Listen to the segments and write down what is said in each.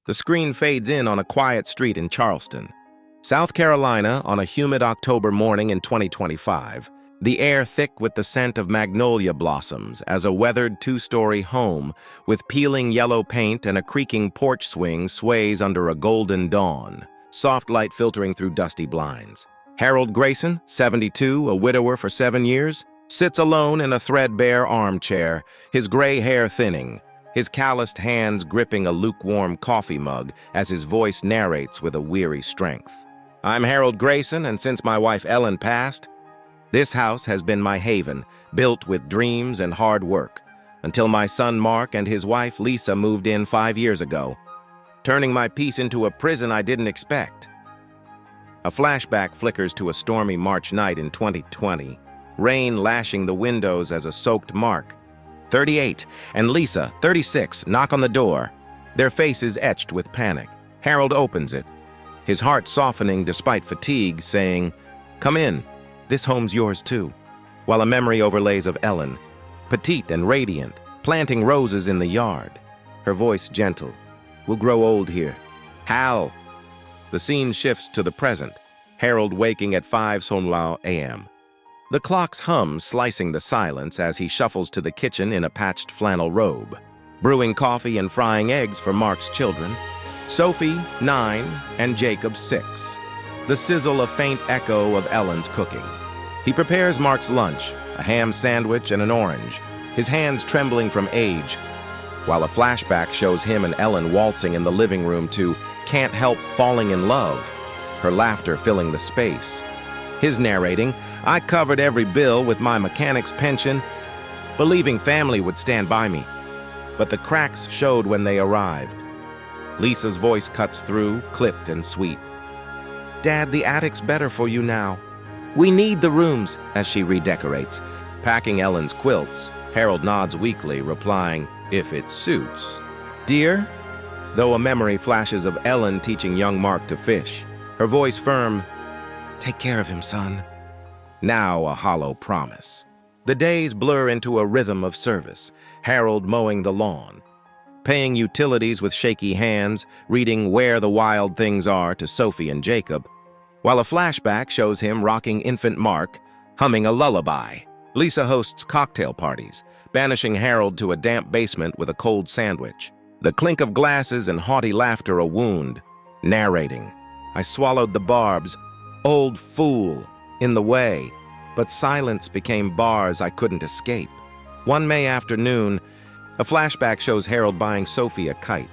The screen fades in on a quiet street in Charleston, South Carolina, on a humid October morning in 2025, the air thick with the scent of magnolia blossoms as a weathered two-story home with peeling yellow paint and a creaking porch swing sways under a golden dawn, soft light filtering through dusty blinds. Harold Grayson, 72, a widower for 7 years, sits alone in a threadbare armchair, his gray hair thinning, his calloused hands gripping a lukewarm coffee mug as his voice narrates with a weary strength. I'm Harold Grayson, and since my wife Ellen passed, this house has been my haven, built with dreams and hard work, until my son Mark and his wife Lisa moved in 5 years ago, turning my peace into a prison I didn't expect. A flashback flickers to a stormy March night in 2020, rain lashing the windows as a soaked Mark, 38, and Lisa, 36, knock on the door, their faces etched with panic. Harold opens it, his heart softening despite fatigue, saying, "Come in, this home's yours too," while a memory overlays of Ellen, petite and radiant, planting roses in the yard, her voice gentle. "We'll grow old here. Hal!" The scene shifts to the present, Harold waking at 5 a.m. The clock's hum slicing the silence as he shuffles to the kitchen in a patched flannel robe, brewing coffee and frying eggs for Mark's children, Sophie, 9, and Jacob, 6. The sizzle a faint echo of Ellen's cooking. He prepares Mark's lunch, a ham sandwich and an orange, his hands trembling from age, while a flashback shows him and Ellen waltzing in the living room to "Can't Help Falling in Love," her laughter filling the space. His narrating, "I covered every bill with my mechanic's pension, believing family would stand by me, but the cracks showed when they arrived." Lisa's voice cuts through, clipped and sweet. "Dad, the attic's better for you now. We need the rooms," as she redecorates. Packing Ellen's quilts, Harold nods weakly, replying, "If it suits." "Dear?" Though a memory flashes of Ellen teaching young Mark to fish, her voice firm, "Take care of him, son." Now a hollow promise. The days blur into a rhythm of service, Harold mowing the lawn, paying utilities with shaky hands, reading Where the Wild Things Are to Sophie and Jacob, while a flashback shows him rocking infant Mark, humming a lullaby. Lisa hosts cocktail parties, banishing Harold to a damp basement with a cold sandwich, the clink of glasses and haughty laughter a wound, narrating, "I swallowed the barbs, old fool, in the way, but silence became bars I couldn't escape." One May afternoon, a flashback shows Harold buying Sophie a kite,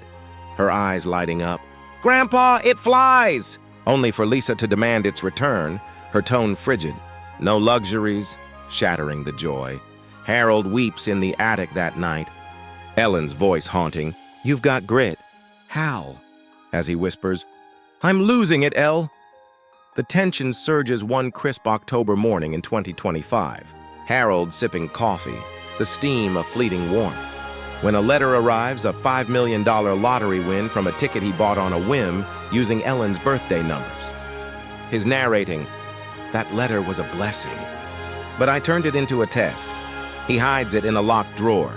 her eyes lighting up. "Grandpa, it flies!" Only for Lisa to demand its return, her tone frigid. No luxuries, shattering the joy. Harold weeps in the attic that night, Ellen's voice haunting, "You've got grit." "Hal," as he whispers, "I'm losing it, Elle." The tension surges one crisp October morning in 2025. Harold sipping coffee, the steam of fleeting warmth, when a letter arrives, a $5 million lottery win from a ticket he bought on a whim using Ellen's birthday numbers. His narrating, "That letter was a blessing, but I turned it into a test." He hides it in a locked drawer,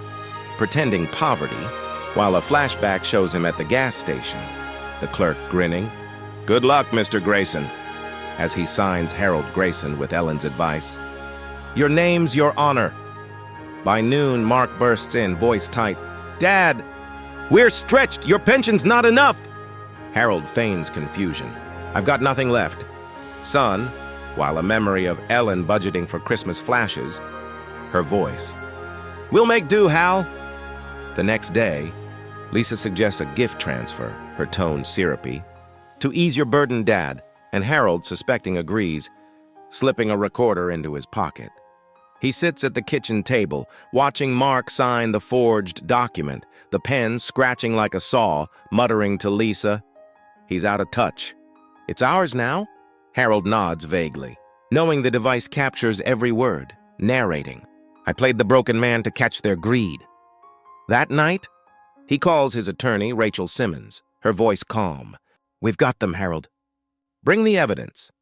pretending poverty, while a flashback shows him at the gas station, the clerk grinning. "Good luck, Mr. Grayson," as he signs Harold Grayson with Ellen's advice. "Your name's your honor." By noon, Mark bursts in, voice tight, "Dad, we're stretched. Your pension's not enough." Harold feigns confusion. "I've got nothing left." "Son," while a memory of Ellen budgeting for Christmas flashes, her voice, "We'll make do, Hal." The next day, Lisa suggests a gift transfer, her tone syrupy. "To ease your burden, Dad," and Harold, suspecting, agrees, slipping a recorder into his pocket. He sits at the kitchen table, watching Mark sign the forged document, the pen scratching like a saw, muttering to Lisa, "He's out of touch." "It's ours now?" Harold nods vaguely, knowing the device captures every word, narrating, "I played the broken man to catch their greed." That night, he calls his attorney, Rachel Simmons, her voice calm. "We've got them, Harold. Bring the evidence."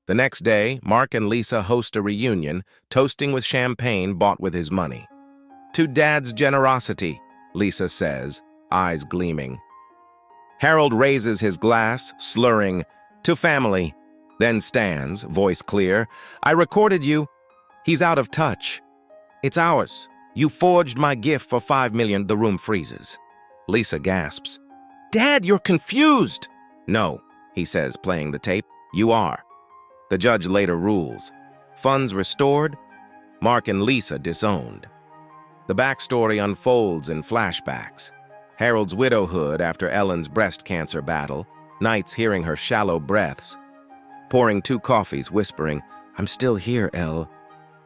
The next day, Mark and Lisa host a reunion, toasting with champagne bought with his money. "To Dad's generosity," Lisa says, eyes gleaming. Harold raises his glass, slurring, "To family," then stands, voice clear. "I recorded you." He's out of touch. "It's ours. You forged my gift for $5 million." The room freezes. Lisa gasps. "Dad, you're confused." "No," he says, playing the tape. "You are." The judge later rules. Funds restored, Mark and Lisa disowned. The backstory unfolds in flashbacks. Harold's widowhood after Ellen's breast cancer battle, nights hearing her shallow breaths, pouring 2 coffees, whispering, "I'm still here, Elle."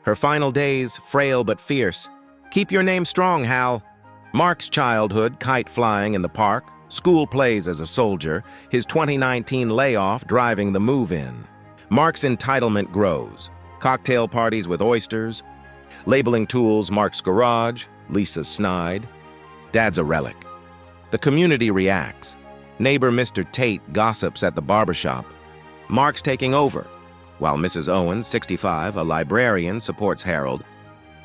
Her final days, frail but fierce. "Keep your name strong, Hal." Mark's childhood, kite flying in the park, school plays as a soldier, his 2019 layoff driving the move-in. Mark's entitlement grows. Cocktail parties with oysters, labeling tools, Mark's garage, Lisa's snide. Dad's a relic. The community reacts. Neighbor Mr. Tate gossips at the barbershop. Mark's taking over, while Mrs. Owen, 65, a librarian, supports Harold.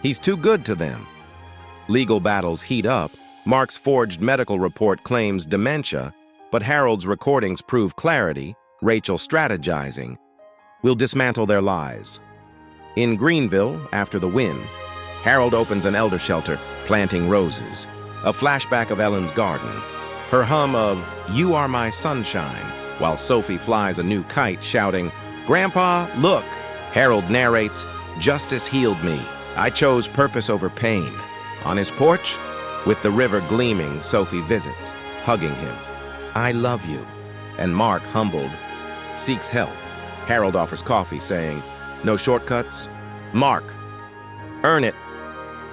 He's too good to them. Legal battles heat up. Mark's forged medical report claims dementia, but Harold's recordings prove clarity, Rachel strategizing. We'll dismantle their lies. In Greenville, after the win, Harold opens an elder shelter, planting roses. A flashback of Ellen's garden. Her hum of "You Are My Sunshine," while Sophie flies a new kite, shouting, "Grandpa, look!" Harold narrates, "Justice healed me. I chose purpose over pain." On his porch, with the river gleaming, Sophie visits, hugging him. "I love you." And Mark, humbled, seeks help. Harold offers coffee, saying, "No shortcuts?" "Mark, earn it."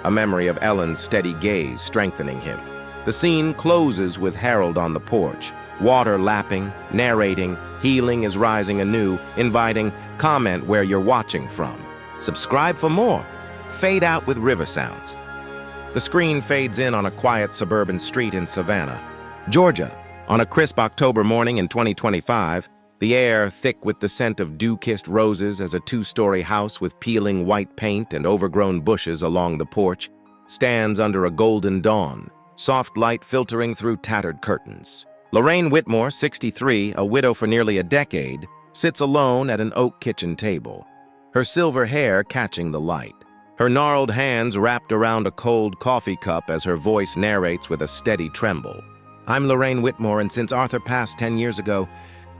A memory of Ellen's steady gaze strengthening him. The scene closes with Harold on the porch, water lapping, narrating, "Healing is rising anew," inviting, "Comment where you're watching from. Subscribe for more." Fade out with river sounds. The screen fades in on a quiet suburban street in Savannah, Georgia. On a crisp October morning in 2025, the air thick with the scent of dew-kissed roses as a 2-story house with peeling white paint and overgrown bushes along the porch stands under a golden dawn, soft light filtering through tattered curtains. Lorraine Whitmore, 63, a widow for nearly a decade, sits alone at an oak kitchen table, her silver hair catching the light. Her gnarled hands wrapped around a cold coffee cup as her voice narrates with a steady tremble. "I'm Lorraine Whitmore, and since Arthur passed 10 years ago,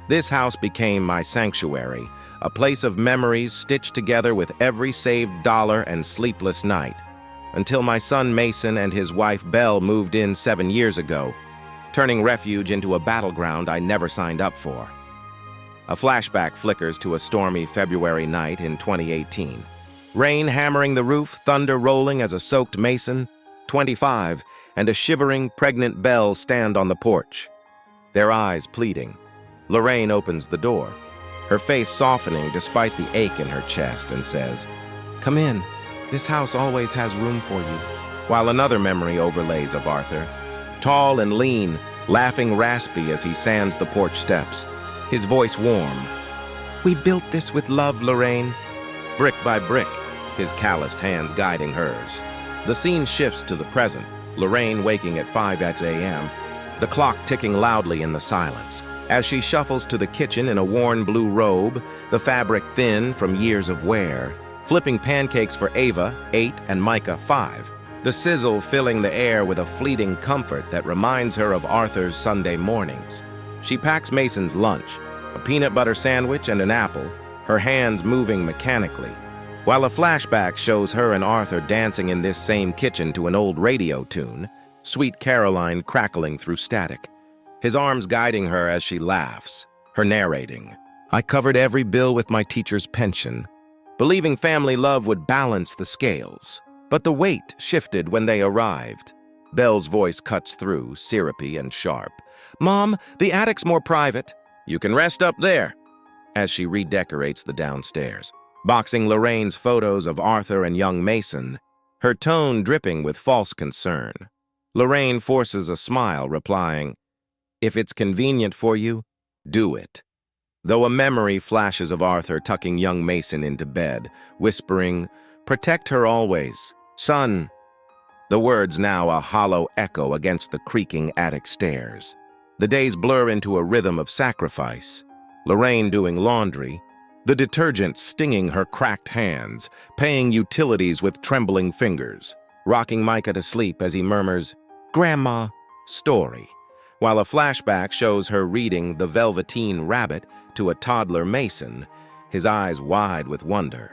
this house became my sanctuary, a place of memories stitched together with every saved dollar and sleepless night, until my son Mason and his wife Belle moved in 7 years ago, turning refuge into a battleground I never signed up for." A flashback flickers to a stormy February night in 2018. Rain hammering the roof, thunder rolling as a soaked Mason, 25, and a shivering, pregnant Belle stand on the porch, their eyes pleading. Lorraine opens the door, her face softening despite the ache in her chest, and says, "Come in. This house always has room for you." While another memory overlays of Arthur, tall and lean, laughing raspy as he sands the porch steps, his voice warm. "We built this with love, Lorraine." Brick by brick, his calloused hands guiding hers. The scene shifts to the present, Lorraine waking at 5 a.m., the clock ticking loudly in the silence. As she shuffles to the kitchen in a worn blue robe, the fabric thin from years of wear, flipping pancakes for Ava, 8, and Micah, 5, the sizzle filling the air with a fleeting comfort that reminds her of Arthur's Sunday mornings. She packs Mason's lunch, a peanut butter sandwich and an apple, her hands moving mechanically, while a flashback shows her and Arthur dancing in this same kitchen to an old radio tune, Sweet Caroline crackling through static, his arms guiding her as she laughs, her narrating. "I covered every bill with my teacher's pension, believing family love would balance the scales. But the weight shifted when they arrived." Belle's voice cuts through, syrupy and sharp. "Mom, the attic's more private." "You can rest up there," as she redecorates the downstairs, boxing Lorraine's photos of Arthur and young Mason, her tone dripping with false concern. Lorraine forces a smile, replying, "If it's convenient for you, do it." Though a memory flashes of Arthur tucking young Mason into bed, whispering, "Protect her always, son." The words now a hollow echo against the creaking attic stairs. The days blur into a rhythm of sacrifice. Lorraine doing laundry, the detergent stinging her cracked hands, paying utilities with trembling fingers, rocking Micah to sleep as he murmurs, "Grandma, story," while a flashback shows her reading The Velveteen Rabbit to a toddler Mason, his eyes wide with wonder.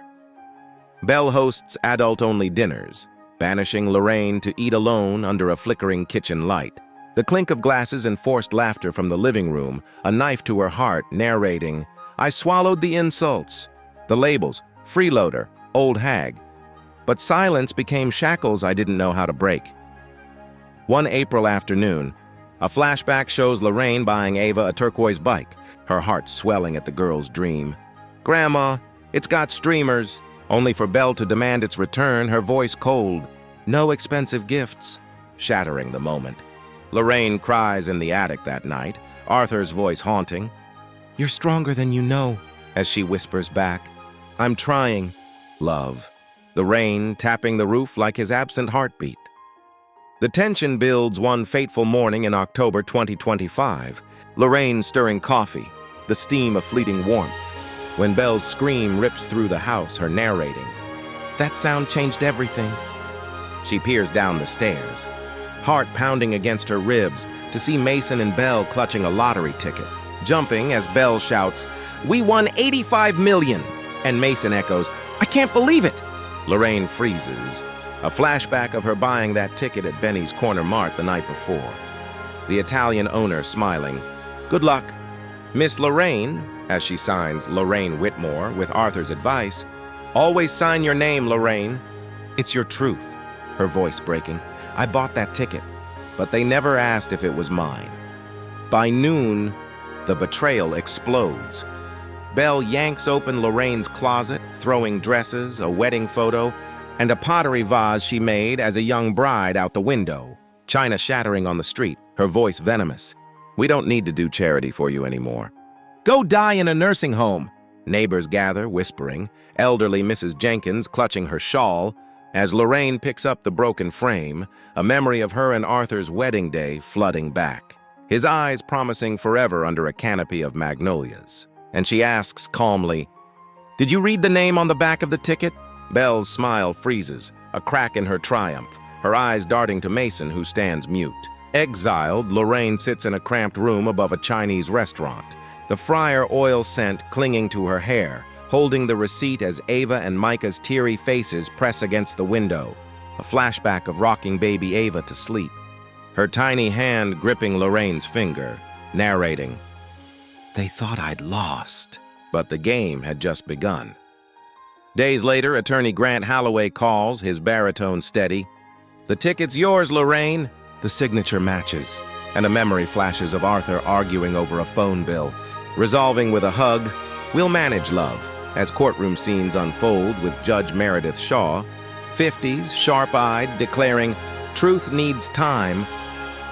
Belle hosts adult-only dinners, banishing Lorraine to eat alone under a flickering kitchen light. The clink of glasses and forced laughter from the living room, a knife to her heart, narrating, "I swallowed the insults." The labels, freeloader, old hag. But silence became shackles I didn't know how to break. One April afternoon, a flashback shows Lorraine buying Ava a turquoise bike, her heart swelling at the girl's dream. "Grandma, it's got streamers," only for Belle to demand its return, her voice cold. "No expensive gifts," shattering the moment. Lorraine cries in the attic that night, Arthur's voice haunting. "You're stronger than you know," as she whispers back. "I'm trying, love." The rain tapping the roof like his absent heartbeat. The tension builds one fateful morning in October 2025. Lorraine stirring coffee, the steam of fleeting warmth. When Belle's scream rips through the house, her narrating. "That sound changed everything." She peers down the stairs, heart pounding against her ribs, to see Mason and Belle clutching a lottery ticket. Jumping as Belle shouts, "We won 85 million!" And Mason echoes, "I can't believe it!" Lorraine freezes, a flashback of her buying that ticket at Benny's Corner Mart the night before. The Italian owner smiling, "Good luck." Miss Lorraine, as she signs Lorraine Whitmore with Arthur's advice, "Always sign your name, Lorraine." "It's your truth," her voice breaking. "I bought that ticket, but they never asked if it was mine." By noon, the betrayal explodes. Belle yanks open Lorraine's closet, throwing dresses, a wedding photo, and a pottery vase she made as a young bride out the window. China shattering on the street, her voice venomous. "We don't need to do charity for you anymore." "Go die in a nursing home." Neighbors gather, whispering, elderly Mrs. Jenkins clutching her shawl, as Lorraine picks up the broken frame, a memory of her and Arthur's wedding day flooding back, his eyes promising forever under a canopy of magnolias. And she asks calmly, "Did you read the name on the back of the ticket?" Belle's smile freezes, a crack in her triumph, her eyes darting to Mason, who stands mute. Exiled, Lorraine sits in a cramped room above a Chinese restaurant, the fryer oil scent clinging to her hair, holding the receipt as Ava and Micah's teary faces press against the window, a flashback of rocking baby Ava to sleep, her tiny hand gripping Lorraine's finger, narrating, "They thought I'd lost, but the game had just begun." Days later, attorney Grant Holloway calls, his baritone steady. "The ticket's yours, Lorraine." The signature matches, and a memory flashes of Arthur arguing over a phone bill, resolving with a hug, "We'll manage, love," as courtroom scenes unfold with Judge Meredith Shaw, 50s, sharp-eyed, declaring, "Truth needs time,"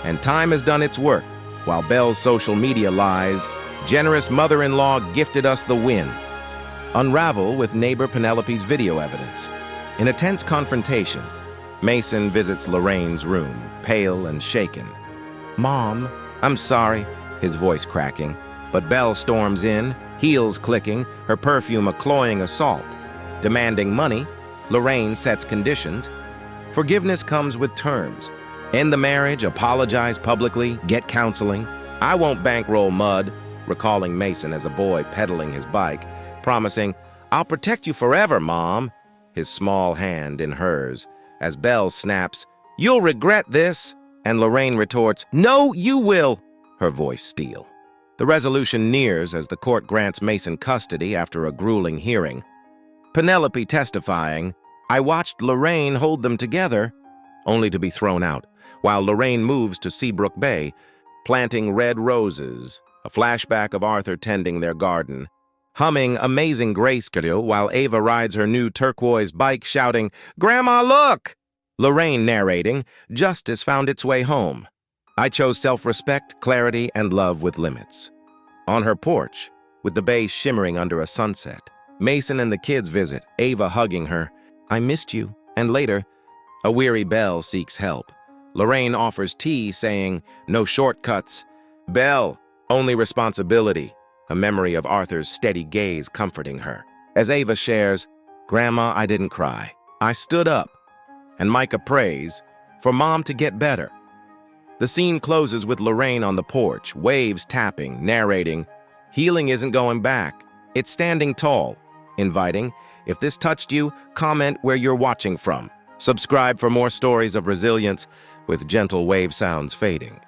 and time has done its work, while Belle's social media lies, "Generous mother-in-law gifted us the win." Unravel with neighbor Penelope's video evidence. In a tense confrontation, Mason visits Lorraine's room, pale and shaken. "Mom, I'm sorry," his voice cracking, but Belle storms in, heels clicking, her perfume a cloying assault. Demanding money, Lorraine sets conditions. Forgiveness comes with terms. End the marriage, apologize publicly, get counseling. "I won't bankroll mud," recalling Mason as a boy pedaling his bike, promising, "I'll protect you forever, Mom," his small hand in hers, as Belle snaps, "You'll regret this," and Lorraine retorts, "No, you will," her voice steel. The resolution nears as the court grants Mason custody after a grueling hearing. Penelope testifying, "I watched Lorraine hold them together," only to be thrown out, while Lorraine moves to Seabrook Bay, planting red roses, a flashback of Arthur tending their garden, humming Amazing Grace Carol while Ava rides her new turquoise bike shouting, "Grandma, look!" Lorraine narrating, "Justice found its way home. I chose self-respect, clarity, and love with limits." On her porch, with the bay shimmering under a sunset, Mason and the kids visit, Ava hugging her, "I missed you," and later, a weary Belle seeks help. Lorraine offers tea, saying, "No shortcuts," Belle, only responsibility, a memory of Arthur's steady gaze comforting her. As Ava shares, Grandma, I didn't cry. I stood up. And Micah prays for Mom to get better. The scene closes with Lorraine on the porch, waves tapping, narrating, healing isn't going back. It's standing tall, inviting. If this touched you, comment where you're watching from. Subscribe for more stories of resilience with gentle wave sounds fading.